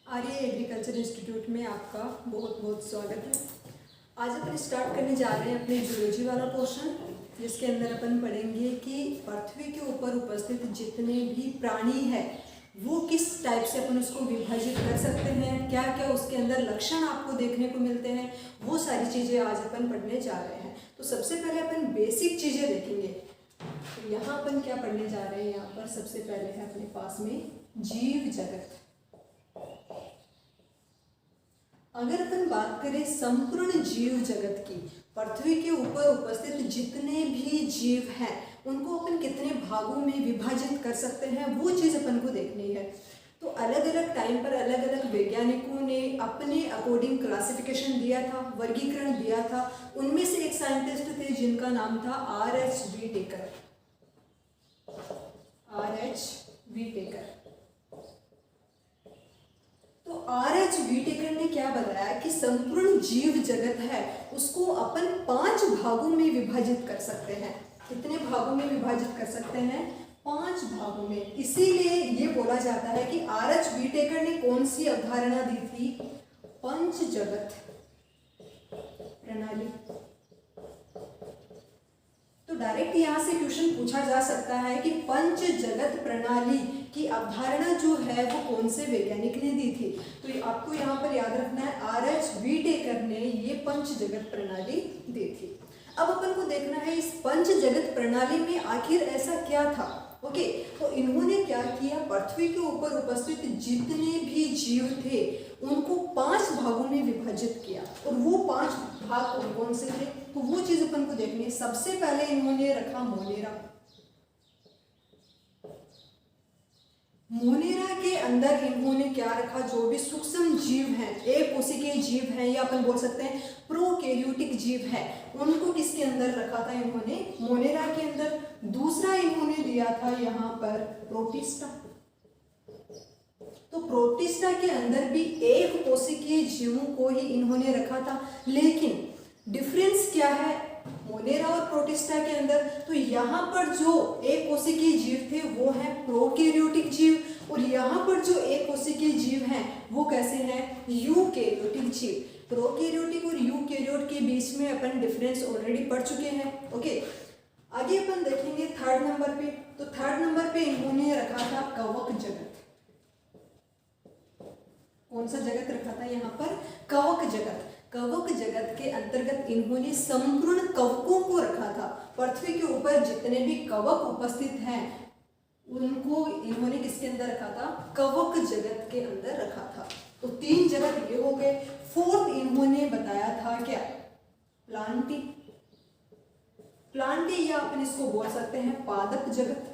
आर्य agriculture institute में आपका बहुत बहुत स्वागत है। आज अपन स्टार्ट करने जा रहे हैं अपने जूलॉजी वाला पोर्शन, जिसके अंदर अपन पढ़ेंगे कि पृथ्वी के ऊपर उपस्थित जितने भी प्राणी हैं वो किस टाइप से अपन उसको विभाजित कर सकते हैं, क्या क्या उसके अंदर लक्षण आपको देखने को मिलते हैं, वो सारी चीज़ें आज अपन पढ़ने जा रहे हैं। तो सबसे पहले अपन बेसिक चीज़ें देखेंगे। तो यहाँ अपन क्या पढ़ने जा रहे हैं, यहाँ पर सबसे पहले है अपने पास में जीव जगत। अगर अपन बात करें संपूर्ण जीव जगत की, पृथ्वी के ऊपर उपस्थित जितने भी जीव हैं उनको अपन कितने भागों में विभाजित कर सकते हैं, वो चीज़ अपन को देखनी है। तो अलग अलग टाइम पर अलग अलग वैज्ञानिकों ने अपने अकॉर्डिंग क्लासिफिकेशन दिया था, वर्गीकरण दिया था। उनमें से एक साइंटिस्ट थे जिनका नाम था R.H. टेकर। R.H. टेकर। तो R.H. टेकर ने क्या बताया कि संपूर्ण जीव जगत है उसको अपन 5 भागों में विभाजित कर सकते हैं। कितने भागों में विभाजित कर सकते हैं? 5 भागों में। इसीलिए ये बोला जाता है कि R.H. टेकर ने कौन सी अवधारणा दी थी? पंच जगत प्रणाली। तो डायरेक्ट यहाँ से क्वेश्चन पूछा जा सकता है कि पंच जगत प्रणाली की अवधारणा जो है वो कौन से वैज्ञानिक ने दी थी। तो आपको यहाँ पर याद रखना है R.H. टेकर ने ये पंच जगत प्रणाली दी थी। अब अपन को देखना है इस पंच जगत प्रणाली में आखिर ऐसा क्या था। ओके, तो इन्होंने क्या किया, पृथ्वी के ऊपर उपस्थित जितने भी जीव थे उनको 5 भागों में विभाजित किया। और वो 5 भाग कौन कौन से थे, तो वो चीज अपन को देखनी है। सबसे पहले इन्होंने रखा मोनेरा। मोनेरा के अंदर इन्होंने क्या रखा, जो भी सूक्ष्म जीव हैं, एक कोशिकीय जीव हैं या अपन बोल सकते हैं प्रोकैरियोटिक जीव है, उनको किसके अंदर रखा था इन्होंने? मोनेरा के अंदर। दूसरा इन्होंने दिया था यहाँ पर प्रोटिस्टा। तो प्रोटिस्टा के अंदर भी एक कोशिकीय जीवों को ही इन्होंने रखा था। लेकिन डिफरेंस क्या है मोनेरा और प्रोटिस्टा के अंदर? तो यहाँ पर जो एक कोशिकीय जीव थे वो है प्रोकैरियोटिक जीव, और यहाँ पर जो एक कोशिकीय जीव हैं वो कैसे हैं? यूकैरियोटिक जीव। प्रोकैरियोटिक और यूकैरियोट के बीच में अपन डिफरेंस ऑलरेडी पढ़ चुके हैं। ओके, आगे अपन देखेंगे 3rd नंबर पे। तो 3rd नंबर पे इन्होंने रखा था कवक जगत। कौन सा जगत रखा था यहाँ पर? कवक जगत। कवक जगत के अंतर्गत इन्होंने संपूर्ण कवकों को रखा था। पृथ्वी के ऊपर जितने भी कवक उपस्थित हैं उनको इन्होंने किसके अंदर रखा था? कवक जगत के अंदर रखा था। तो 3 जगत ये हो गए। 4th इन्होंने बताया था क्या? प्लांटी। प्लांटी या अपन इसको बोल सकते हैं पादप जगत।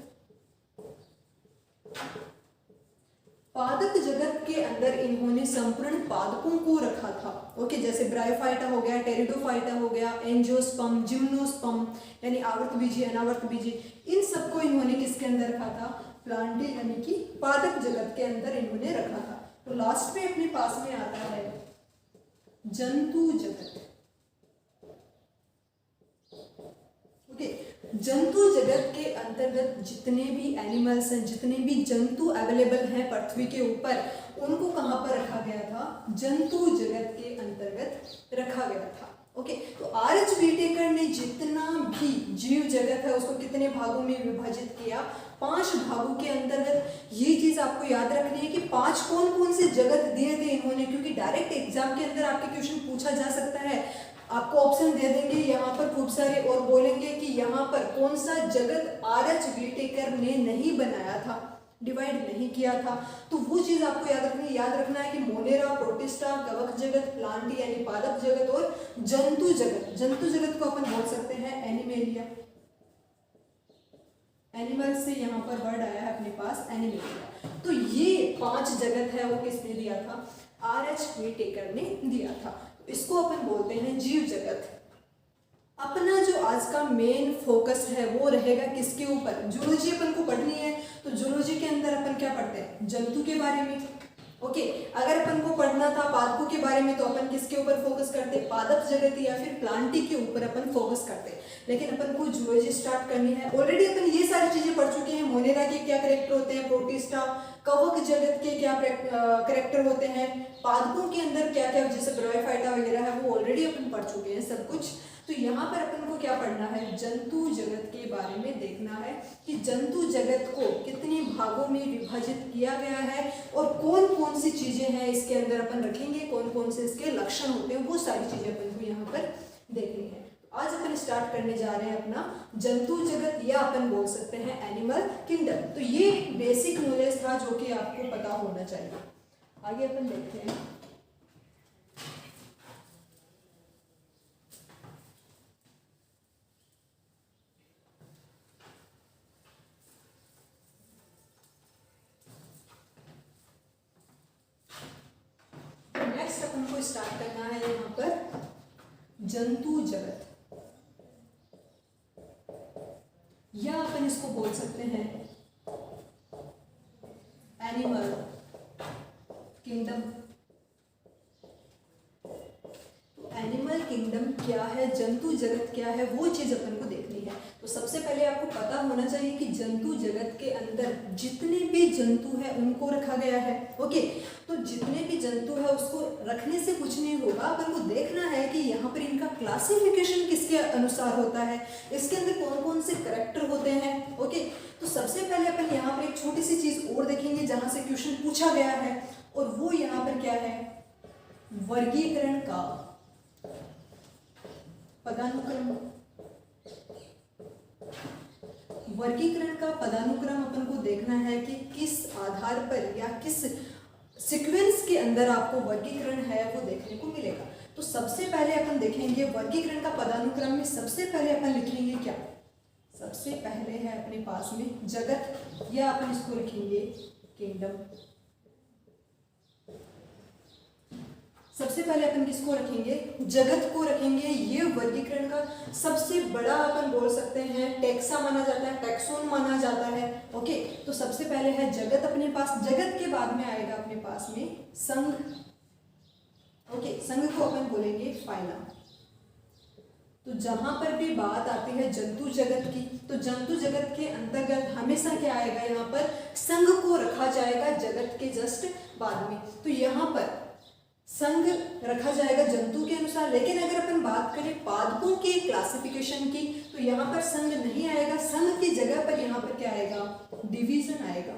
पादप जगत के अंदर इन्होंने संपूर्ण पादपों को रखा था। ओके, जैसे ब्रायोफाइटा हो गया, टेरिडोफाइटा हो गया, एंजियोस्पर्म, जिम्नोस्पर्म यानी आवर्तबीजी, अनावर्तबीजी, इन सबको इन्होंने किसके अंदर रखा था? प्लांटी यानी कि पादप जगत के अंदर इन्होंने रखा था। तो लास्ट में अपने पास में आता है जंतु जगत। ओके, जंतु जगत के अंतर्गत जितने भी एनिमल्स हैं, जितने भी जंतु अवेलेबल हैं पृथ्वी के ऊपर, उनको कहाँ पर रखा गया था? जंतु जगत के अंतर्गत रखा गया था। ओके, तो R.H. टेकर ने जितना भी जीव जगत है उसको कितने भागों में विभाजित किया? 5 भागों के अंतर्गत। ये चीज आपको याद रखनी है कि 5 कौन कौन से जगत दिए थे इन्होंने, क्योंकि डायरेक्ट एग्जाम के अंदर आपके क्वेश्चन पूछा जा सकता है। आपको ऑप्शन दे देंगे यहाँ पर खूब सारे और बोलेंगे कि यहाँ पर कौन सा जगत R.H. टेकर ने नहीं बनाया था, डिवाइड नहीं किया था। तो वो चीज आपको याद रखना है कि मोनेरा, प्रोटिस्टा, कवक जगत, प्लांटी यानी पादप जगत और जंतु जगत। जंतु जगत को अपन बोल सकते हैं एनिमेलिया। एनिमल से यहाँ पर वर्ड आया है अपने पास एनिमेलिया। तो ये 5 जगत है वो किसने दिया था? R.H. टेकर ने दिया था। इसको अपन बोलते हैं जीव जगत। अपना जो आज का मेन फोकस है वो रहेगा किसके ऊपर? जूलॉजी अपन को पढ़नी है। तो जूलॉजी के अंदर अपन क्या पढ़ते हैं? जंतु के बारे में। ओके, अगर अपन को पढ़ना था पादपों के बारे में तो अपन किसके ऊपर फोकस करते? पादप जगत या फिर प्लांटी के ऊपर अपन फोकस करते। लेकिन अपन को जूलॉजी स्टार्ट करनी है। ऑलरेडी अपन ये सारी चीजें पढ़ चुके हैं। मोनेरा के क्या करेक्टर होते हैं, प्रोटिस्टा, कवक जगत के क्या करेक्टर होते हैं, पादपों के अंदर क्या क्या जैसे ब्रायोफाइटा वगैरह है वो ऑलरेडी अपन पढ़ चुके हैं सब कुछ। तो यहाँ पर अपन को क्या पढ़ना है, जंतु जगत के बारे में देखना है कि जंतु जगत को कितने भागों में विभाजित किया गया है और कौन कौन सी चीजें हैं इसके अंदर अपन रखेंगे, कौन कौन से इसके लक्षण होते हैं, वो सारी चीजें अपन को यहाँ पर देखनी है। आज अपन स्टार्ट करने जा रहे हैं अपना जंतु जगत या अपन बोल सकते हैं एनिमल किंगडम। तो ये बेसिक नॉलेज था जो कि आपको पता होना चाहिए। आगे अपन देखते हैं। नेक्स्ट अपन को स्टार्ट करना है यहाँ पर जंतु जगत, या अपन इसको बोल सकते हैं एनिमल किंगडम। तो एनिमल किंगडम क्या है, जंतु जगत क्या है, वो चीज अपन को देखनी है। तो सबसे पहले आपको पता होना चाहिए कि जंतु जगत के अंदर जितने भी जंतु है उनको रखा गया है। ओके, तो जितने भी जंतु है उसको रखने से कुछ नहीं होगा, अपन को देखना है कि यहाँ पर इनका क्लासिफिकेशन किसके अनुसार होता है, इसके अंदर कौन कौन से करेक्टर होते हैं। ओके, तो सबसे पहले अपन यहाँ पर एक छोटी सी चीज और देखेंगे जहां से क्वेश्चन पूछा गया है, और वो यहाँ पर क्या है, वर्गीकरण का पदानुक्रम। वर्गीकरण का पदानुक्रम अपन को देखना है कि किस आधार पर या किस सीक्वेंस के अंदर आपको वर्गीकरण है वो देखने को मिलेगा। तो सबसे पहले अपन देखेंगे वर्गीकरण का पदानुक्रम में सबसे पहले अपन लिखेंगे क्या, सबसे पहले है अपने पास में जगत, या अपन इसको लिखेंगे किंगडम। सबसे पहले अपन किसको रखेंगे, जगत को रखेंगे। ये वर्गीकरण का सबसे बड़ा अपन बोल सकते हैं टेक्सा माना जाता है, टैक्सोन माना जाता है। ओके, तो सबसे पहले है जगत अपने पास, जगत के बाद में आएगा अपने पास में संघ। ओके, संघ को अपन बोलेंगे फाइलम। तो जहां पर भी बात आती है जंतु जगत की, तो जंतु जगत के अंतर्गत हमेशा क्या आएगा, यहाँ पर संघ को रखा जाएगा जगत के जस्ट बाद में। तो यहाँ पर संघ रखा जाएगा जंतु के अनुसार। लेकिन अगर अपन बात करें पादपों के क्लासिफिकेशन की, तो यहाँ पर संघ नहीं आएगा, संघ की जगह पर यहाँ पर क्या आएगा, डिवीजन आएगा।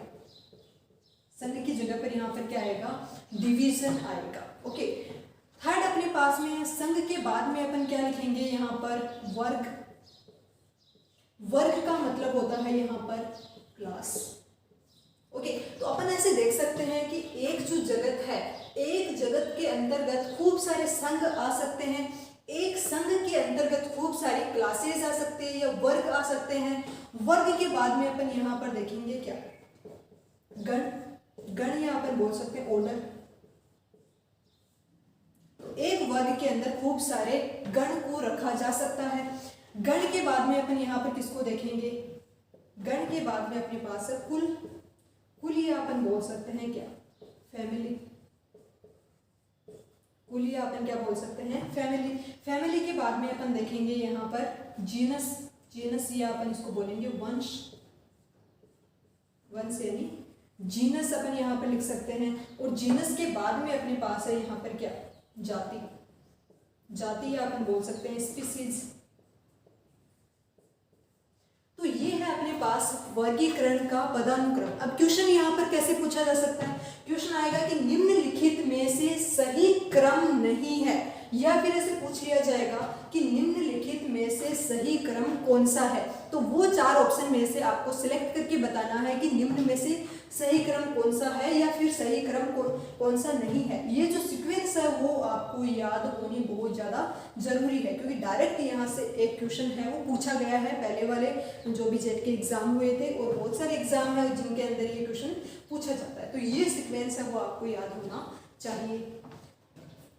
संघ की जगह पर यहाँ पर क्या आएगा, डिवीजन आएगा। ओके, थर्ड अपने पास में है संघ के बाद में अपन क्या लिखेंगे यहाँ पर, वर्ग। वर्ग का मतलब होता है यहाँ पर क्लास। ओके, तो अपन ऐसे देख सकते हैं कि एक जो जगत है, एक जगत के अंतर्गत खूब सारे संघ आ सकते हैं, एक संघ के अंतर्गत खूब सारी क्लासेस आ सकते हैं या वर्ग आ सकते हैं। वर्ग के बाद में अपन यहाँ पर देखेंगे क्या, गण। गण या अपन बोल सकते हैं ऑर्डर। तो एक वर्ग के अंदर खूब सारे गण को रखा जा सकता है। गण के बाद में अपन यहाँ पर किसको देखेंगे, गण के बाद में अपने पास है कुल। कुल या अपन बोल सकते हैं क्या, फैमिली। कुल या अपन क्या बोल सकते हैं, फैमिली। फैमिली के बाद में अपन देखेंगे यहाँ पर जीनस। जीनस या अपन इसको बोलेंगे वंश। वंश यानी जीनस अपन यहाँ पर लिख सकते हैं। और जीनस के बाद में अपने पास है यहाँ पर क्या, जाति। जाति या अपन बोल सकते हैं स्पीसीज। तो ये है अपने पास वर्गीकरण का पदानुक्रम। अब क्वेश्चन यहाँ पर कैसे पूछा जा सकता है, क्वेश्चन आएगा कि निम्नलिखित में से सही क्रम नहीं है, या फिर ऐसे पूछ लिया जाएगा कि निम्नलिखित में से सही क्रम कौन सा है। तो वो चार ऑप्शन में से आपको सिलेक्ट करके बताना है कि निम्न में से सही क्रम कौन सा है या फिर सही क्रम कौन सा नहीं है। ये जो सीक्वेंस है वो आपको याद होनी बहुत ज़्यादा जरूरी है, क्योंकि डायरेक्ट यहाँ से एक क्वेश्चन है वो पूछा गया है पहले वाले जो भी जेट के एग्जाम हुए थे, और बहुत सारे एग्जाम है जिनके अंदर ये क्वेश्चन पूछा जाता है। तो ये सीक्वेंस है वो आपको याद होना चाहिए।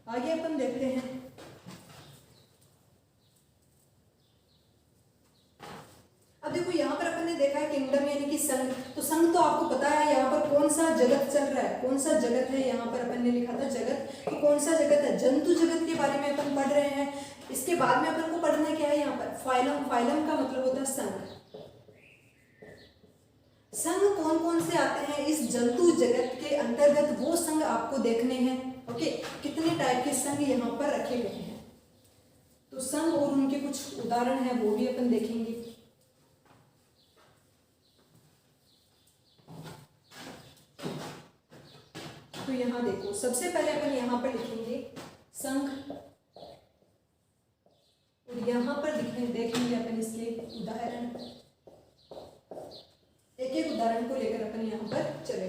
आगे अपन देखते हैं। अब देखो यहाँ पर अपन ने देखा है किंगडम यानी कि संघ। तो संघ तो आपको पता है यहाँ पर कौन सा जगत चल रहा है, कौन सा जगत है, यहाँ पर अपन ने लिखा था जगत। तो कौन सा जगत है, जंतु जगत के बारे में अपन पढ़ रहे हैं। इसके बाद में अपन को पढ़ना क्या है यहाँ पर, फाइलम। फाइलम का मतलब होता है संघ। संघ कौन कौन से आते हैं इस जंतु जगत के अंतर्गत, वो संघ आपको देखने हैं। ओके, कितने टाइप के संघ यहाँ पर रखे गए हैं, तो संघ और उनके कुछ उदाहरण हैं वो भी अपन देखेंगे। तो यहाँ देखो, सबसे पहले अपन यहाँ पर लिखेंगे संघ, और यहाँ पर देखेंगे अपन इसके उदाहरण। एक एक उदाहरण को लेकर अपन यहाँ पर चले।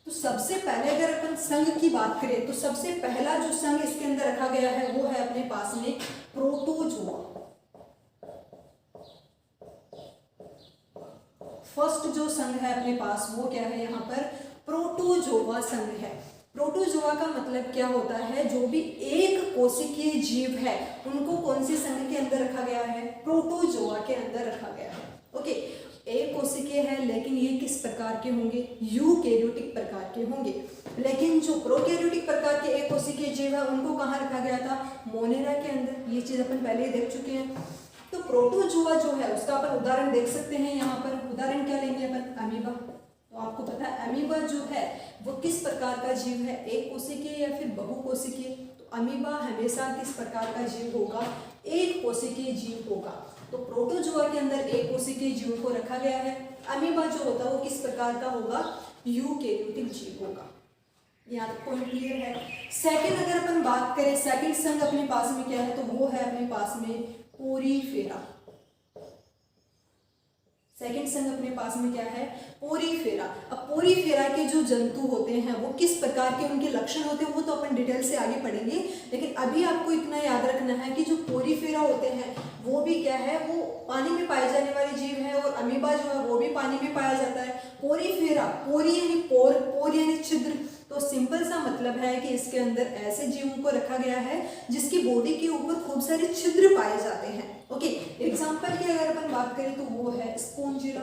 तो सबसे पहले अगर अपन संघ की बात करें तो सबसे पहला जो संघ इसके अंदर रखा गया है वो है अपने पास में प्रोटोजोआ। फर्स्ट जो संघ है अपने पास वो क्या है, यहाँ पर प्रोटोजोआ संघ है। प्रोटोजोआ का मतलब क्या होता है, जो भी एक कोशिकीय जीव है उनको कौन से संघ के अंदर रखा गया है, प्रोटोजोआ के अंदर रखा गया है। ओके, एक कोशिकीय है लेकिन ये किस प्रकार के होंगे, यूकेरियोटिक प्रकार के होंगे। लेकिन जो प्रोकैरियोटिक प्रकार के एक कोशिकीय जीव है उनको कहाँ रखा गया था, मोनेरा के अंदर। ये चीज अपन पहले ही देख चुके हैं। तो प्रोटोजोआ जो है उसका अपन उदाहरण देख सकते हैं। यहाँ पर उदाहरण क्या लेंगे अपन, अमीबा। तो आपको पता है अमीबा जो है वो किस प्रकार का जीव है, एक कोशिकीय या फिर बहुकोशिकीय। तो अमीबा हमेशा किस प्रकार का जीव होगा, एक कोशिकीय जीव होगा। तो प्रोटोजोआ के अंदर एक कोशिकीय जीव को रखा गया है। अमीबा जो होता है वो किस प्रकार का होगा, यूकेरियोटिक जीव होगा। यहाँ पॉइंट क्लियर है। सेकंड अगर अपन बात करें, सेकंड संघ अपने पास में क्या है, तो वो है अपने पास में पोरीफेरा। सेकंड संघ अपने पास में क्या है, पोरीफेरा। अब पोरीफेरा के जो जंतु होते हैं वो किस प्रकार के उनके लक्षण होते हैं वो तो अपन डिटेल से आगे पढ़ेंगे, लेकिन अभी आपको इतना याद रखना है कि जो पोरीफेरा होते हैं वो भी क्या है, वो पानी में पाए जाने वाले जीव है, और अमीबा जो है वो भी पानी में पाया जाता है। पोरीफेरा, पोरी यानी पोर, पोर यानी छिद्र। तो सिंपल सा मतलब है कि इसके अंदर ऐसे जीवों को रखा गया है जिसकी बॉडी के ऊपर खूब सारे छिद्र पाए जाते हैं। ओके, एग्जांपल की अगर अपन बात करें तो वो है स्पोंजिला।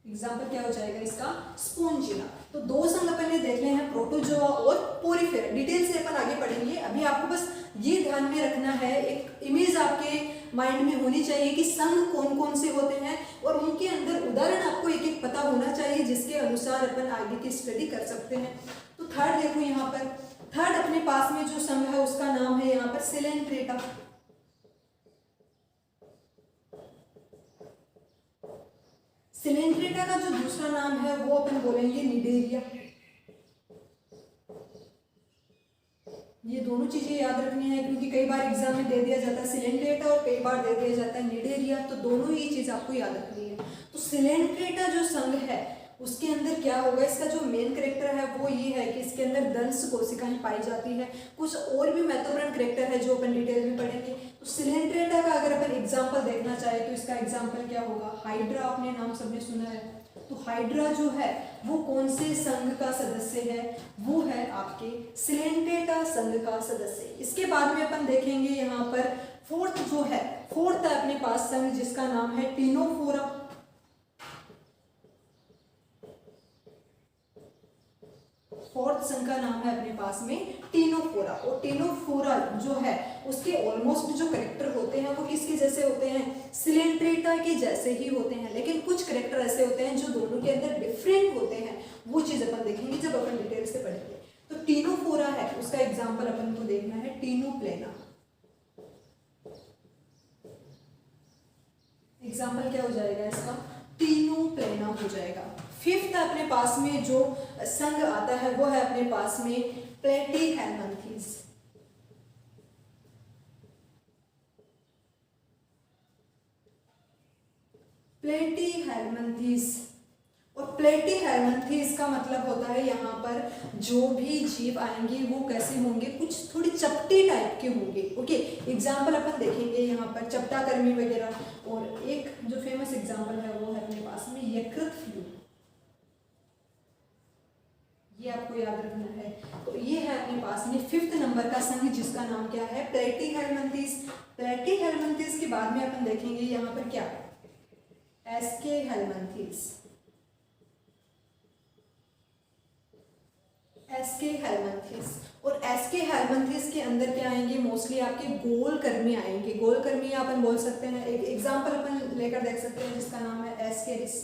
एग्जांपल क्या हो जाएगा इसका, स्पोंजिला। तो दो संघ अपन ने देख ले हैं, प्रोटोजोआ और पोरीफेरा। डिटेल से अपन आगे पढ़ेंगे। अभी आपको बस ये ध्यान में रखना है, एक इमेज आपके माइंड में होनी चाहिए कि संघ कौन कौन से होते हैं और उनके अंदर उदाहरण आपको एक एक पता होना चाहिए, जिसके अनुसार अपन आगे की स्टडी कर सकते हैं। तो थर्ड देखो, यहाँ पर थर्ड अपने पास में जो संघ है उसका नाम है यहाँ पर सिलेंट्रेटा। सिलेंट्रेटा का जो दूसरा नाम है वो अपन बोलेंगे निडेरिया। ये दोनों चीजें याद रखनी है क्योंकि कई बार एग्जाम में दे दिया जाता है सिलेंट्रेटा और कई बार दे दिया जाता है निडेरिया, तो दोनों ही चीज आपको याद रखनी है। तो सिलेंट्रेटा जो संघ है उसके अंदर क्या होगा, इसका जो मेन करेक्टर है वो ये है कि इसके अंदर दंश कोशिकाएं पाई जाती है। कुछ और भी महत्वपूर्ण करेक्टर है जो अपन डिटेल में पढ़ेंगे। तो सिलेंट्रेटा का अगर अपन एग्जाम्पल देखना चाहे तो इसका एग्जाम्पल क्या होगा, हाइड्रा। आपने नाम सबने सुना है। तो हाइड्रा जो है वो कौन से संघ का सदस्य है, वो है आपके सिलेंट्रेटा संघ का सदस्य। इसके बाद में अपन देखेंगे यहाँ पर फोर्थ जो है, फोर्थ है अपने पास संघ जिसका नाम है टिनोफोरा। फोर्थ संघ का नाम है अपने पास में टिनोफोरा। और टिनोफोरा जो है उसके ऑलमोस्ट जो करेक्टर होते हैं वो किसके जैसे होते हैं, सिलेंट्रेटा के जैसे ही होते हैं, लेकिन कुछ करेक्टर ऐसे होते हैं जो दोनों के अंदर डिफरेंट होते हैं। वो चीज अपन देखेंगे जब अपन डिटेल से पढ़ेंगे। तो टिनोफोरा है उसका एग्जाम्पल अपन को देखना है टिनोप्लेना। एग्जाम्पल क्या हो जाएगा इसका, टिनोप्लेना हो जाएगा। फिफ्थ अपने पास में जो संघ आता है वो है अपने पास में प्लेटीहेल्मिन्थीज। प्लेटीहेल्मिन्थीज और प्लेटीहेल्मिन्थीज का मतलब होता है यहाँ पर जो भी जीव आएंगे वो कैसे होंगे, कुछ थोड़ी चपटी टाइप के होंगे। ओके, एग्जाम्पल अपन देखेंगे यहाँ पर चपटाकर्मी वगैरह। और एक जो फेमस एग्जाम्पल है वो है अपने पास में यकृत फ्लू। ये आपको याद रखना है। तो ये है अपने पास में फिफ्थ नंबर का संघ जिसका नाम क्या है, प्लेटीहेल्मिन्थीज। प्लेटीहेल्मिन्थीज के बाद में अपन देखेंगे यहाँ पर क्या, एस्केहेल्मिन्थीज। एसके हेलमंथेस। और एसके हेलमंथेस के अंदर क्या आएंगे, मोस्टली आपके गोलकर्मी आएंगे। गोलकर्मी अपन बोल सकते हैं, एक एग्जांपल अपन लेकर देख सकते हैं जिसका नाम है एस्केरिस।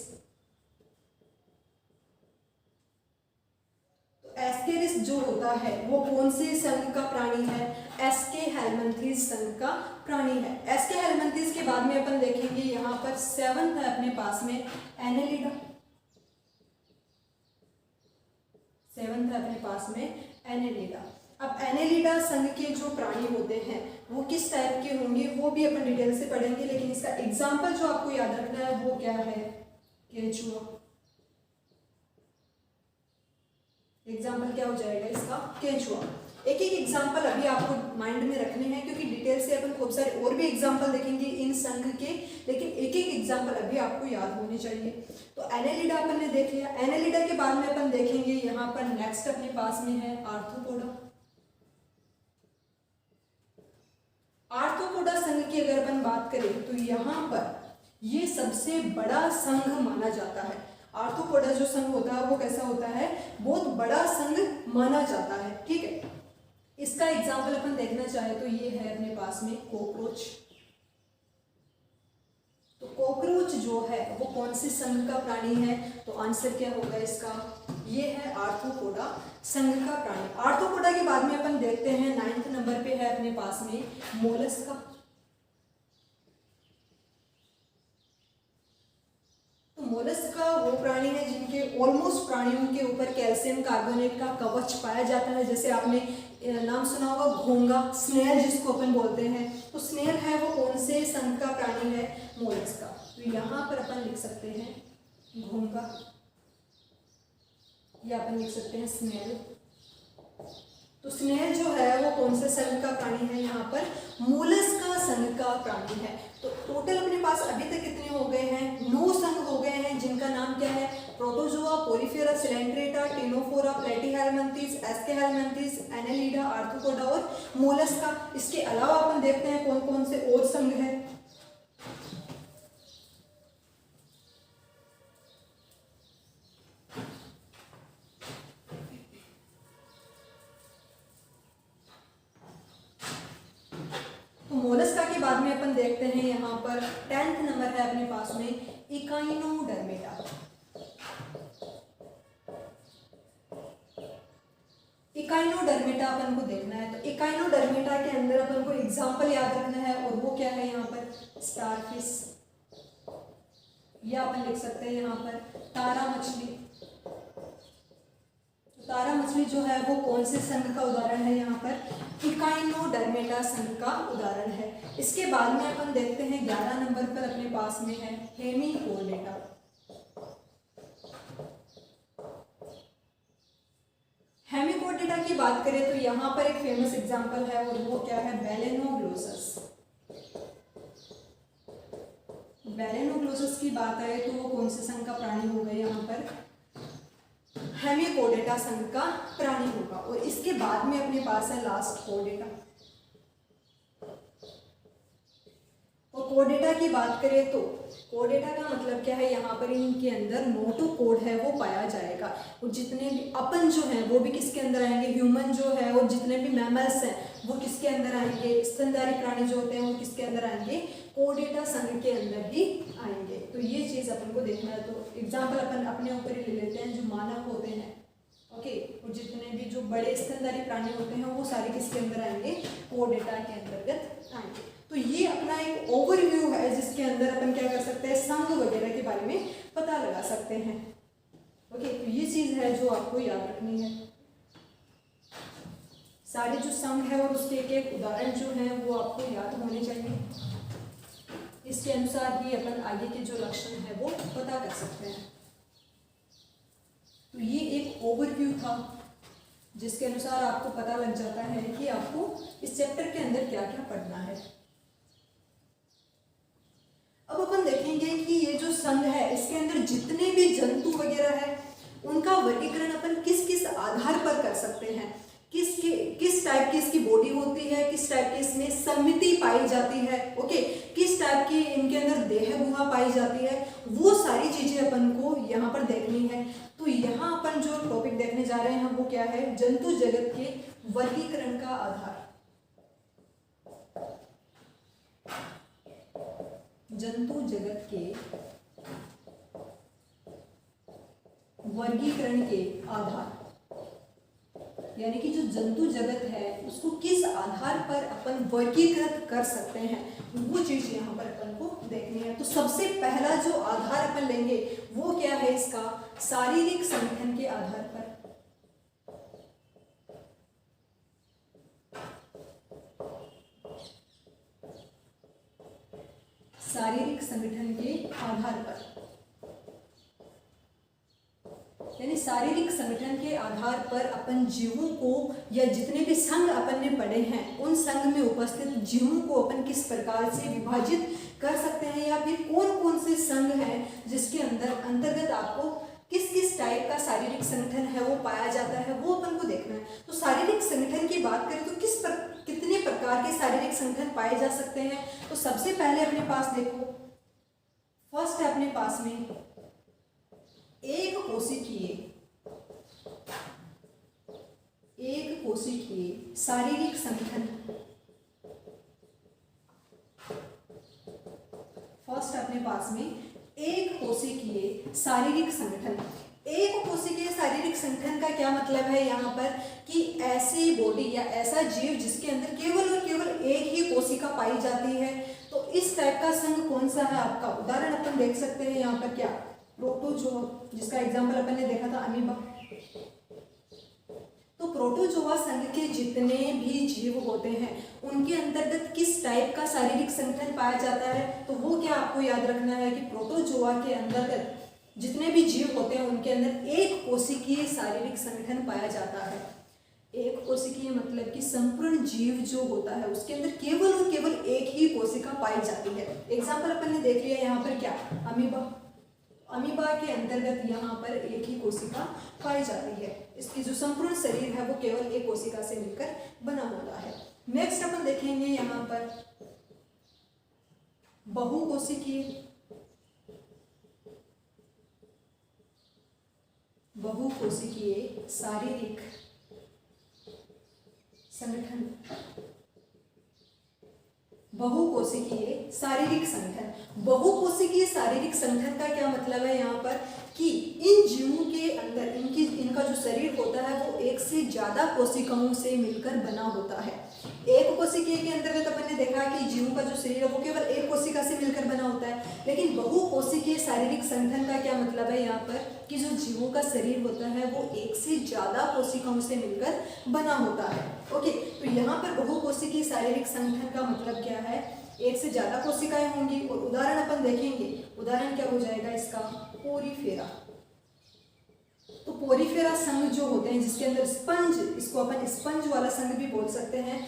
तो एस्केरिस जो होता है वो कौन से संघ का प्राणी है, एसके हेलमंथेस संघ का प्राणी है। एसके हेलमंथेस के बाद में अपन देखेंगे यहाँ पर 7th है अपने पास में एनेलिडा। 7th है अपने पास में एनेलिडा। अब एनेलिडा संघ के जो प्राणी होते हैं वो किस टाइप के होंगे वो भी अपन डिटेल से पढ़ेंगे, लेकिन इसका एग्जाम्पल जो आपको याद रखना है वो क्या है, केंचुआ। एग्जाम्पल क्या हो जाएगा इसका, केंचुआ। एक एक एग्जाम्पल अभी आपको माइंड में रखने हैं क्योंकि डिटेल से अपन खूब सारे और भी एग्जाम्पल देखेंगे इन संघ के, लेकिन एक एक एग्जाम्पल अभी आपको याद होने चाहिए। तो एनेलिडा अपन ने देख लिया। एनेलिडा के बाद में अपन देखेंगे यहाँ पर नेक्स्ट अपने पास में है आर्थ्रोपोडा। आर्थ्रोपोडा संघ की अगर अपन बात करें तो यहाँ पर ये सबसे बड़ा संघ माना जाता है। आर्थ्रोपोडा जो संघ होता है वो कैसा होता है, बहुत बड़ा संघ माना जाता है, ठीक है। इसका एग्जाम्पल अपन देखना चाहे तो ये है अपने पास में कॉकरोच। तो कॉकरोच जो है वो कौन से संघ का प्राणी है, तो आंसर क्या होगा इसका, ये है आर्थ्रोपोडा संघ का प्राणी। आर्थ्रोपोडा के बाद में अपन देखते हैं 9th नंबर पे है अपने पास में मोलस्का। तो मोलस्का वो प्राणी है जिनके ऑलमोस्ट प्राणियों के ऊपर कैल्शियम कार्बोनेट का कवच पाया जाता है। जैसे आपने नाम सुना होगा घोंगा, स्नेल जिसको अपन बोलते हैं, तो स्नेल है वो कौन से संघ का प्राणी है, मोलस्का। तो यहाँ पर अपन लिख सकते हैं घोंगा या अपन लिख सकते हैं स्नेल। तो स्नेल जो है वो कौन से संघ का प्राणी है, यहाँ पर मोलस्का संघ का प्राणी है। तो टोटल अपने पास अभी तक कितने हो गए हैं, 9 संघ हो गए हैं जिनका नाम क्या है, protozoa, porifera, coelenterata, ctenophora, platyhelminthes, aschelminthes, annelida, arthropoda और मोलस्का। इसके अलावा अपन देखते हैं कौन कौन से और संघ है। मोलस्का के बाद में अपन देखते हैं यहाँ पर 10th नंबर है अपने पास में इकाइनोडर्मेटा। इकाइनोडर्मेटा अपन को देखना है। तो इकाइनोडर्मेटा के अंदर अपन को एग्जाम्पल याद रखना है और वो क्या है यहाँ पर स्टारफिश, या अपन लिख सकते हैं यहाँ पर तारा मछली। तारा मछली जो है वो कौन से संघ का उदाहरण है, यहाँ पर इकाइनोडर्मेटा संघ का उदाहरण है। इसके बाद में अपन देखते हैं 11 नंबर पर अपने पास में है हेमिकोडेटा। हेमिकोडेटा की बात करें तो यहाँ पर एक फेमस एग्जांपल है और वो क्या है, बेलेनोग्लोसस। बेलेनोग्लोसस की बात आए तो वो कौन से संघ का प्राणी होगा, यहाँ पर हेमिकोडेटा संघ का प्राणी होगा। और इसके बाद में अपने पास है लास्ट कोडेटा। और कोडेटा की बात करें तो कोडेटा का मतलब क्या है, यहाँ पर इनके अंदर नोटोकोड है वो पाया जाएगा। और जितने भी अपन जो हैं वो भी किसके अंदर आएंगे, ह्यूमन जो है, और जितने भी मैमल्स हैं वो किसके अंदर आएंगे, स्तनधारी प्राणी जो होते हैं वो किसके अंदर आएंगे, कोडेटा संघ के अंदर ही आएंगे। तो ये चीज़ अपन को देखना है। तो एग्जाम्पल अपन अपने ऊपर ही ले लेते हैं, जो मानव होते हैं, ओके, और जितने भी जो बड़े स्तनधारी प्राणी होते हैं वो सारे किसके अंदर आएंगे, कोडेटा के अंतर्गत आएंगे। तो ये अपना एक ओवरव्यू है जिसके अंदर अपन क्या कर सकते हैं, संघ वगैरह के बारे में पता लगा सकते हैं। ओके, तो ये चीज़ है जो आपको याद रखनी है। सारे जो संघ है और उसके एक एक उदाहरण जो हैं वो आपको याद होने चाहिए। इसके अनुसार ही अपन आगे के जो लक्षण है वो पता कर सकते हैं। तो ये एक ओवरव्यू था जिसके अनुसार आपको पता लग जाता है कि आपको इस चैप्टर के अंदर क्या क्या पढ़ना है। अब अपन देखेंगे कि ये जो संघ है इसके अंदर जितने भी जंतु वगैरह है उनका वर्गीकरण अपन किस किस आधार पर कर सकते हैं, किस टाइप की इसकी बॉडी होती है, किस टाइप की इसमें समिति पाई जाती है, ओके, किस टाइप की इनके अंदर देह गुहा पाई जाती है, वो सारी चीजें अपन को यहाँ पर देखनी है। तो यहाँ अपन जो टॉपिक देखने जा रहे हैं वो क्या है, जंतु जगत के वर्गीकरण का आधार। जंतु जगत के वर्गीकरण के आधार, यानी कि जो जंतु जगत है उसको किस आधार पर अपन वर्गीकृत कर सकते हैं, वो चीज यहाँ पर अपन को देखनी है। तो सबसे पहला जो आधार अपन लेंगे वो क्या है इसका, शारीरिक संगठन के आधार पर। शारीरिक संगठन के आधार पर, यानी शारीरिक संगठन के आधार पर अपन जीवों को या जितने भी संघ अपन ने पढ़े हैं उन संघ में उपस्थित जीवों को अपन किस प्रकार से विभाजित कर सकते हैं, या फिर कौन कौन से संघ हैं जिसके अंतर्गत आपको किस किस टाइप का शारीरिक संगठन है वो पाया जाता है, वो अपन को देखना है। तो शारीरिक संगठन की बात करें तो कितने प्रकार के शारीरिक संगठन पाए जा सकते हैं। तो सबसे पहले अपने पास देखो, फर्स्ट है अपने पास में एक कोशिकीय शारीरिक संगठन। फर्स्ट अपने पास में एक कोशिकीय शारीरिक संगठन। एक कोशिकीय शारीरिक संगठन का क्या मतलब है यहाँ पर, कि ऐसी बॉडी या ऐसा जीव जिसके अंदर केवल और केवल एक ही कोशिका पाई जाती है। तो इस टाइप का संघ कौन सा है आपका, उदाहरण अपन देख सकते हैं यहाँ पर क्या, प्रोटोजोआ, जिसका एग्जाम्पल अपन ने देखा था अमीबा। तो प्रोटोजोआ संघ के जितने भी जीव होते हैं उनके अंतर्गत किस टाइप का शारीरिक संगठन पाया जाता है, तो वो क्या आपको याद रखना है कि प्रोटोजोआ के अंतर्गत जितने भी जीव होते हैं उनके अंदर एक कोशिकीय शारीरिक संगठन पाया जाता है। एक कोशिकीय मतलब कि संपूर्ण जीव जो होता है उसके अंदर केवल और केवल एक ही कोशिका पाई जाती है। एग्जाम्पल अपन ने देख लिया यहाँ पर क्या, अमीबा। अमीबा के अंतर्गत यहाँ पर एक ही कोशिका पाई जाती है। इसकी जो संपूर्ण शरीर है वो केवल एक कोशिका से मिलकर बना होता है। नेक्स्ट अपन देखेंगे यहाँ पर बहुकोशिकीय शारीरिक संगठन। बहुकोशिकीय शारीरिक संगठन। बहुकोशिकीय शारीरिक संगठन का क्या मतलब है यहाँ पर, कि इन जीवों के अंदर इनका जो शरीर होता है वो एक से ज्यादा कोशिकाओं से मिलकर बना होता है। एक कोशिकीय के अंतर्गत अपन ने देखा कि जीवों का जो शरीर है वो केवल एक कोशिका से मिलकर बना होता है, लेकिन बहुकोशिकीय शारीरिक संगठन का क्या मतलब है यहाँ पर, कि जो जीवों का शरीर होता है वो एक से ज्यादा कोशिकाओं से मिलकर बना होता है। ओके, तो यहाँ पर बहुकोशिकीय शारीरिक संगठन का मतलब क्या है, एक से ज्यादा कोशिकाएं होंगी। और उदाहरण अपन देखेंगे, उदाहरण क्या हो जाएगा इसका, पोरीफेरा। तो पोरीफेरा संघ जो होते हैं जिसके अंदर स्पंज, इसको अपन स्पंज वाला संघ भी बोल सकते हैं,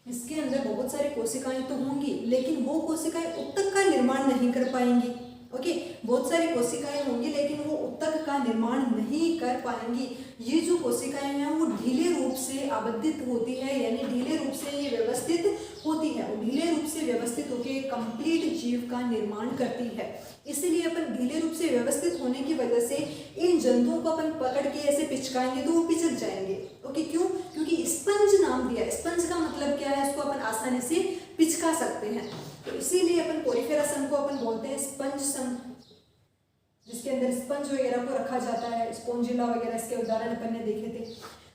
इसके अंदर बहुत सारी कोशिकाएं तो होंगी लेकिन वो कोशिकाएं उत्तक का निर्माण नहीं कर पाएंगी। ओके, बहुत सारी कोशिकाएं होंगी लेकिन वो उत्तक का निर्माण नहीं कर पाएंगी। ये जो कोशिकाएं हैं वो ढीले रूप से आबद्धित होती है, यानी ढीले रूप से ये व्यवस्थित होती है और ढीले रूप से व्यवस्थित होकर कंप्लीट जीव का निर्माण करती है। इसीलिए अपन ढीले रूप से व्यवस्थित होने की वजह से इन जंतुओं को अपन पकड़ के ऐसे पिचकाएंगे तो वो पिचक जाएंगे। ओके, क्यों, क्योंकि स्पंज नाम दिया। स्पंज का मतलब क्या है, इसको अपन आसानी से पिचका सकते हैं। तो इसीलिए अपन पोरीफेरा संघ को अपन बोलते हैं स्पंज संघ, जिसके अंदर स्पंज वगैरह को रखा जाता है, स्पोंजिला वगैरह, इसके उदाहरण अपन ने देखे थे।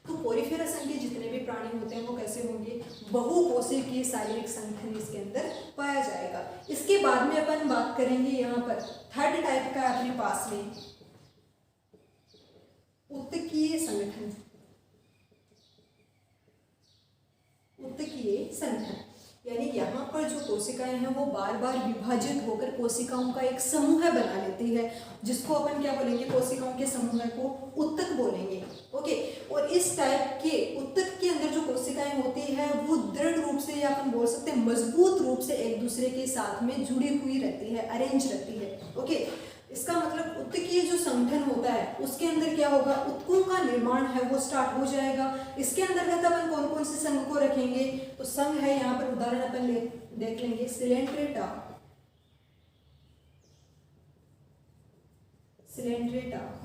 तो पोरीफेरा संघ के जितने भी प्राणी होते हैं वो कैसे होंगे, बहुकोशिकीय शारीरिक संगठन इसके अंदर पाया जाएगा। इसके बाद में अपन बात करेंगे यहाँ पर थर्ड टाइप का अपने पास में उत्तकीय संगठन। उत्तकीय संगठन यानी यहाँ पर जो कोशिकाएं हैं वो बार बार विभाजित होकर कोशिकाओं का एक समूह बना लेती है, जिसको अपन क्या बोलेंगे, कोशिकाओं के समूह को उत्तक बोलेंगे। ओके, और इस टाइप के उत्तक के अंदर जो कोशिकाएं होती है वो दृढ़ रूप से, या अपन बोल सकते हैं मजबूत रूप से एक दूसरे के साथ में जुड़ी हुई रहती है, अरेंज रहती है। ओके, इसका मतलब उत्तकीय जो संगठन होता है उसके अंदर क्या होगा, उत्तकों का निर्माण है वो स्टार्ट हो जाएगा। इसके अंतर्गत अपन कौन कौन से संघ को रखेंगे, तो संघ है यहाँ पर उदाहरण अपन देख लेंगे, सिलेंट्रेटा,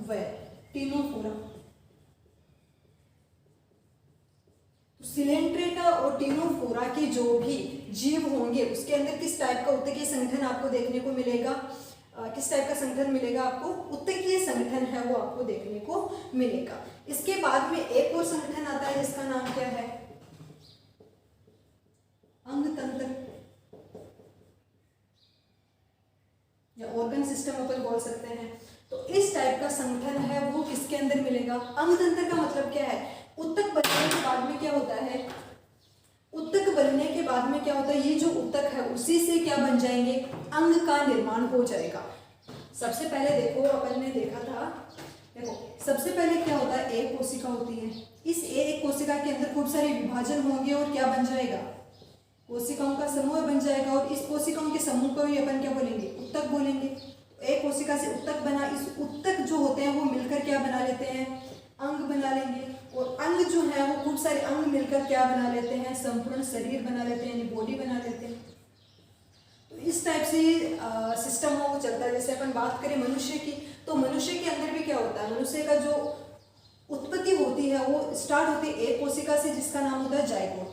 व टिनोफोरा। सिलेंट्रेटा और टिनोफोरा के जो भी जीव होंगे उसके अंदर किस टाइप का उत्तकीय संगठन आपको देखने को मिलेगा, किस टाइप का संगठन मिलेगा आपको, उत्तकीय संगठन है वो आपको देखने को मिलेगा। इसके बाद में एक और संगठन आता है जिसका नाम क्या है, अंगतंत्र या ऑर्गन सिस्टम अपन बोल सकते हैं। तो इस टाइप का संगठन है वो किसके अंदर मिलेगा, अंगतंत्र का मतलब क्या है, उत्तक बनने के बाद में क्या होता है, उत्तक बनने के बाद में क्या होता है, ये जो उत्तक है उसी से क्या बन जाएंगे, अंग का निर्माण हो जाएगा। सबसे पहले देखो अपन ने देखा था, देखो सबसे पहले क्या होता है, एक कोशिका होती है, इस एक कोशिका के अंदर खूब सारे विभाजन होंगे और क्या बन जाएगा, कोशिकाओं का समूह बन जाएगा। और इस कोशिकाओं के समूह को ही अपन क्या बोलेंगे, उत्तक बोलेंगे। एक कोशिका से उत्तक बना, इस उत्तक जो होते हैं वो मिलकर क्या बना लेते हैं, अंग बना लेंगे। और अंग जो है वो खूब सारे अंग मिलकर क्या बना लेते हैं, संपूर्ण शरीर बना लेते हैं, यानी बॉडी बना लेते हैं। तो इस टाइप से सिस्टम वो चलता है। जैसे अपन बात करें मनुष्य की, तो मनुष्य के अंदर भी क्या होता है, मनुष्य का जो उत्पत्ति होती है वो स्टार्ट होती है एक कोशिका से जिसका नाम होता है जायगोट।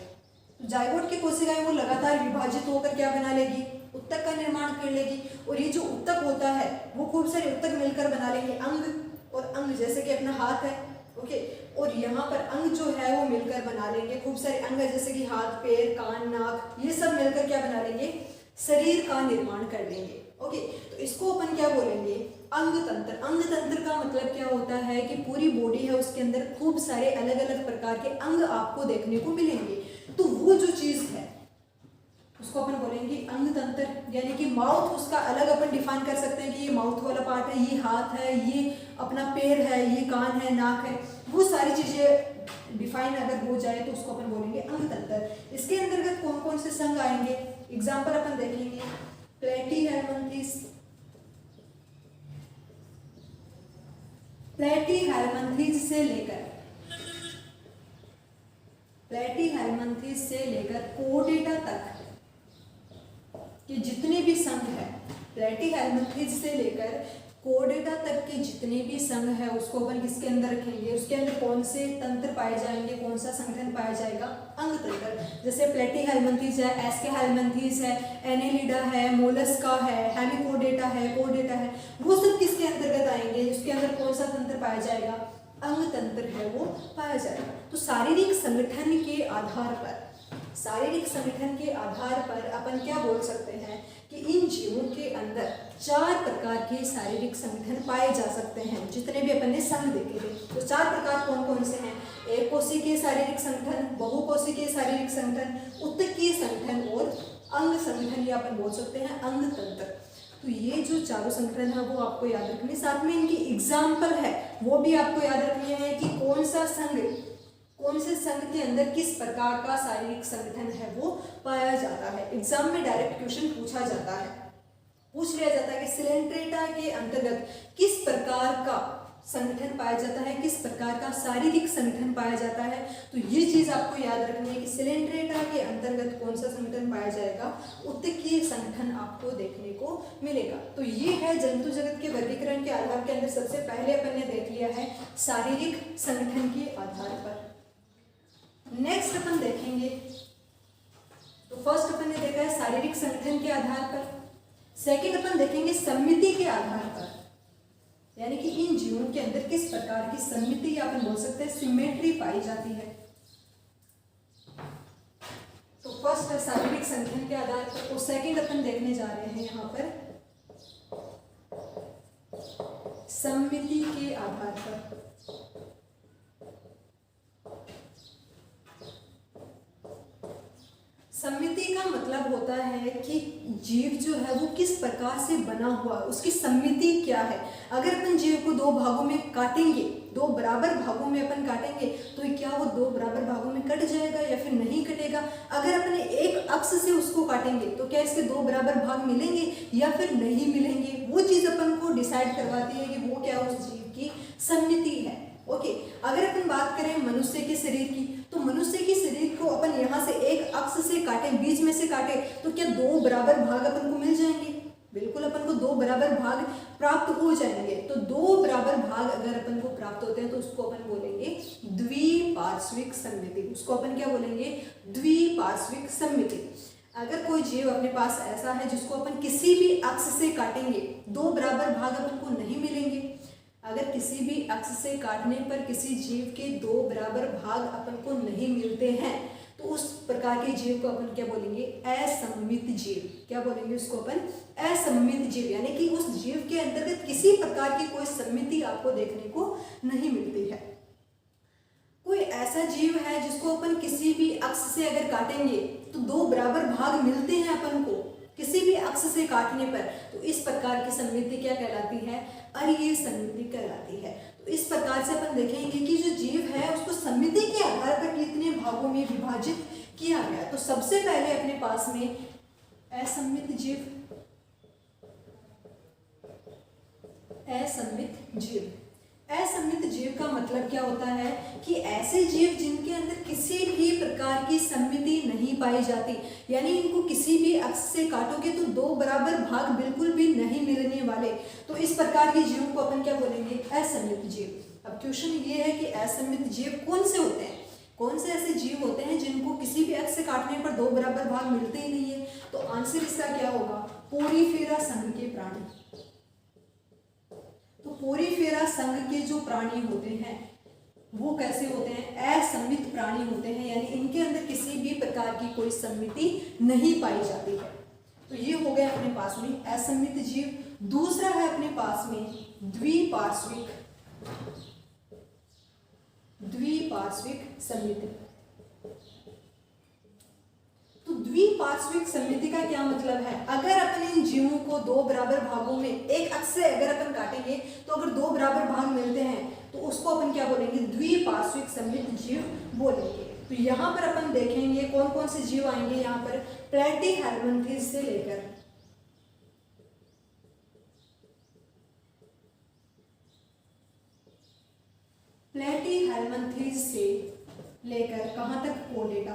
जायगोट की कोशिकाएं वो लगातार विभाजित होकर क्या बना लेगी, उत्तक का निर्माण कर लेगी। और ये जो उत्तक होता है वो खूब सारे उत्तक मिलकर बना लेंगे अंग, और अंग जैसे कि अपना हाथ है, ओके, और यहाँ पर अंग जो है वो मिलकर बना लेंगे खूब सारे अंग जैसे कि हाथ, पैर, कान, नाक, ये सब मिलकर क्या बना लेंगे, शरीर का निर्माण कर देंगे। ओके, तो इसको अपन क्या बोलेंगे, अंगतंत्र। अंगतंत्र का मतलब क्या होता है कि पूरी बॉडी है उसके अंदर खूब सारे अलग अलग प्रकार के अंग आपको देखने को मिलेंगे। तो वो जो चीज है उसको अपन बोलेंगे अंगतंत्र, यानी कि माउथ उसका अलग अपन डिफाइन कर सकते हैं कि ये माउथ वाला पार्ट है, ये हाथ है, ये अपना पैर है, ये कान है, नाक है, वो सारी चीजें डिफाइन अगर हो जाए तो उसको अपन बोलेंगे अंगतंत्र। इसके अंतर्गत कौन कौन से संघ आएंगे, एग्जाम्पल अपन देखेंगे, प्लेटीहेल्मिन्थेस, प्लेटीहेल्मिन्थेस से लेकर कोर्डेटा तक के जितने भी संघ है, प्लेटीहेल्मिन्थेस से लेकर कोर्डेटा तक के जितने भी संघ है उसको अपन किसके अंदर रखेंगे, उसके अंदर कौन से तंत्र पाए जाएंगे, कौन सा संगठन पाया जाएगा, अंगतंत्र। जैसे प्लेटीहेल्मिन्थेस है, एस्केहेल्मिन्थेस है, एनेलिडा है, मोलस्का है, हेमिकोर्डेटा है, कोर्डेटा है, वो सब किसके अंतर्गत आएंगे, उसके अंदर कौन सा तंत्र पाया जाएगा, अंगतंत्र है वो पाया जाएगा। तो शारीरिक संगठन के आधार पर, शारीरिक संगठन के आधार पर अपन क्या बोल सकते हैं कि इन जीवों के अंदर 4 प्रकार के शारीरिक संगठन पाए जा सकते हैं। जितने भी अपन ने संघ देखे थे तो 4 प्रकार कौन कौन से हैं, एक कोशिकीय शारीरिक संगठन, बहुकोशिकीय शारीरिक संगठन, उत्तकीय संगठन और अंग संगठन, या अपन बोल सकते हैं अंगतंत्र। तो ये जो चारों संगठन है वो आपको याद रखने, साथ में इनकी एग्जाम्पल है वो भी आपको याद रखनी है कि कौन सा संघ, कौन से संघ के अंदर किस प्रकार का शारीरिक संगठन है वो पाया जाता है। एग्जाम में डायरेक्ट क्वेश्चन पूछा जाता है, पूछ लिया जाता है कि सिलेंट्रेटा के अंतर्गत किस प्रकार का संगठन पाया जाता है, किस प्रकार का शारीरिक संगठन पाया जाता है। तो ये चीज आपको याद रखनी है कि सिलेंट्रेटा के अंतर्गत कौन सा संगठन पाया जाएगा, उत्तकीय संगठन आपको देखने को मिलेगा। तो ये है जंतु जगत के वर्गीकरण के आधार के अंदर सबसे पहले अपन ने देख लिया है शारीरिक संगठन के आधार पर। नेक्स्ट अपन देखेंगे, तो फर्स्ट अपन ने देखा है शारीरिक संगठन के आधार पर, सेकंड अपन देखेंगे सम्मिति के आधार पर, यानी कि इन जीवों के अंदर किस प्रकार की सम्मिति या अपन बोल सकते हैं सिमेट्री पाई जाती है। तो फर्स्ट है शारीरिक संगठन के आधार पर, और सेकंड अपन देखने जा रहे हैं यहाँ पर सम्मिति के आधार पर। सम्मिति का मतलब होता है कि जीव जो है वो किस प्रकार से बना हुआ है, उसकी सम्मिति क्या है। अगर अपन जीव को 2 भागों में काटेंगे, 2 बराबर भागों में अपन काटेंगे तो क्या वो 2 बराबर भागों में कट जाएगा या फिर नहीं कटेगा। अगर अपने एक अक्ष से उसको काटेंगे तो क्या इसके 2 बराबर भाग मिलेंगे या फिर नहीं मिलेंगे, वो चीज अपन को डिसाइड करवाती है कि वो क्या उस जीव की सम्मिति है। ओके, अगर अपन बात करें मनुष्य के शरीर की, तो मनुष्य के शरीर को अपन यहाँ से एक अक्ष से काटे, बीच में से काटे, तो क्या 2 बराबर भाग अपन को मिल जाएंगे, बिल्कुल अपन को 2 बराबर भाग प्राप्त हो जाएंगे। तो 2 बराबर भाग अगर अपन को प्राप्त होते हैं तो उसको अपन बोलेंगे द्विपार्श्विक सममिति। उसको अपन क्या बोलेंगे? द्विपार्श्विक सममिति। अगर कोई जीव अपने पास ऐसा है जिसको अपन किसी भी अक्ष से काटेंगे 2 बराबर भाग अपन को नहीं मिलेंगे। अगर किसी भी अक्ष से काटने पर किसी जीव के 2 बराबर भाग अपन को नहीं मिलते हैं तो उस प्रकार के जीव को अपन क्या बोलेंगे? असममित जीव। क्या बोलेंगे उसको अपन? असममित जीव। यानी कि उस जीव के अंतर्गत किसी प्रकार की कोई सममिति आपको देखने को नहीं मिलती है। कोई ऐसा जीव है जिसको अपन किसी भी अक्ष से अगर काटेंगे तो 2 बराबर भाग मिलते हैं अपन को किसी भी अक्ष से काटने पर, तो इस प्रकार की सममिति क्या कहलाती है? अरीय सममिति कहलाती है। तो इस प्रकार से अपन देखेंगे कि जो जीव है उसको सममिति के आधार पर कितने भागों में विभाजित किया गया। तो सबसे पहले अपने पास में असममित जीव, असममित जीव। असममित जीव का मतलब क्या होता है कि ऐसे जीव जिनके अंदर किसी भी प्रकार की सममिति नहीं पाई जाती, यानी इनको किसी भी अक्ष से काटोगे तो 2 बराबर भाग बिल्कुल भी नहीं मिलने वाले, तो इस प्रकार के जीवों को अपन क्या बोलेंगे? असममित जीव। अब क्वेश्चन ये है कि असममित जीव कौन से होते हैं? कौन से ऐसे जीव होते हैं जिनको किसी भी अक्ष से काटने पर 2 बराबर भाग मिलते ही नहीं है? तो आंसर इसका क्या होगा? पोरीफेरा संघ के प्राणी। तो पोरीफेरा संघ के जो प्राणी होते हैं वो कैसे होते हैं? असममित प्राणी होते हैं, यानी इनके अंदर किसी भी प्रकार की कोई सममिति नहीं पाई जाती है। तो ये हो गया अपने पास में असममित जीव। दूसरा है अपने पास में द्विपार्श्विक सममिति। तो द्विपार्श्विक सममिति का क्या मतलब है? अगर अपन इन जीवों को 2 बराबर भागों में एक अक्ष से अगर अपन काटेंगे तो अगर 2 बराबर भाग मिलते हैं तो उसको अपन क्या बोलेंगे? द्विपार्श्विक सममित जीव बोलेंगे। तो यहाँ पर अपन देखेंगे कौन कौन से जीव आएंगे। यहाँ पर प्लेटीहेल्मिन्थेस से लेकर कहाँ तक? कोडेटा।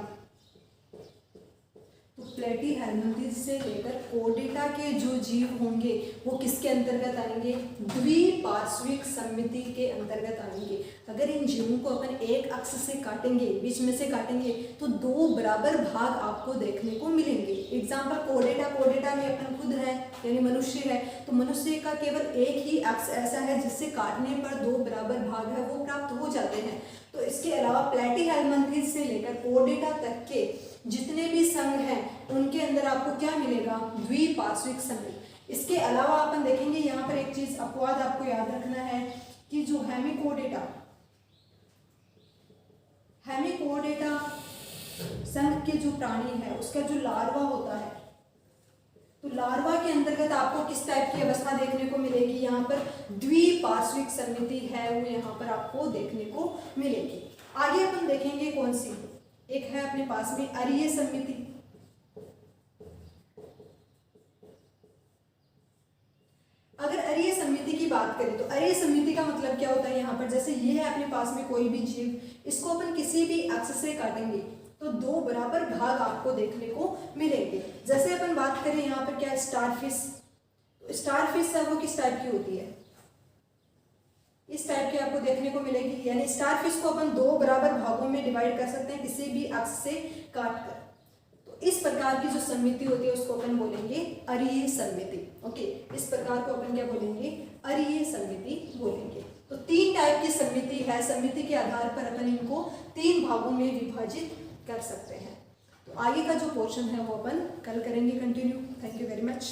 तो प्लेटीहेल्मिन्थेस से लेकर कोडेटा के जो जीव होंगे वो किसके अंतर्गत आएंगे? द्विपार्श्विक सममिति के अंतर्गत आएंगे। अगर इन जीवों को अपन एक अक्ष से काटेंगे, बीच में से काटेंगे तो 2 बराबर भाग आपको देखने को मिलेंगे। एग्जाम्पल कोडेटा में अपन खुद है यानी मनुष्य है, तो मनुष्य का केवल एक ही अक्ष ऐसा है जिससे काटने पर 2 बराबर भाग है वो प्राप्त हो जाते हैं। तो इसके अलावा प्लेटीहेल्मिन्थेस से लेकर कोडेटा तक के जितने भी संघ हैं उनके अंदर आपको क्या मिलेगा? द्विपार्श्विक सममिति। इसके अलावा अपन देखेंगे यहाँ पर एक चीज अपवाद आपको याद रखना है कि जो हेमिकोडेटा संघ के जो प्राणी है उसका जो लार्वा होता है, तो लार्वा के अंतर्गत आपको किस टाइप की अवस्था देखने को मिलेगी? यहाँ पर द्विपार्श्विक सममिति है वो यहाँ पर आपको देखने को मिलेगी। आगे अपन देखेंगे कौन सी? एक है अपने पास में अरीय सममिति। अगर अरीय सममिति की बात करें तो अरीय सममिति का मतलब क्या होता है? यहाँ पर जैसे ये है अपने पास में कोई भी जीव, इसको अपन किसी भी अक्ष से काटेंगे तो 2 बराबर भाग आपको देखने को मिलेंगे। जैसे अपन बात करें यहाँ पर क्या? स्टारफिश। तो स्टारफिश है वो किस टाइप की होती है? इस टाइप की आपको देखने को मिलेगी, यानी स्टारफिश को अपन 2 बराबर भागों में डिवाइड कर सकते हैं किसी भी अक्ष से काट कर। तो इस प्रकार की जो सममिति होती है उसको अपन बोलेंगे अरीय सममिति। ओके, इस प्रकार को अपन क्या बोलेंगे? अरीय सममिति बोलेंगे। तो 3 टाइप की सममिति है। सममिति के आधार पर अपन इनको 3 भागों में विभाजित कर सकते हैं। तो आगे का जो पोर्शन है वो अपन कल करेंगे continue. Thank you very much.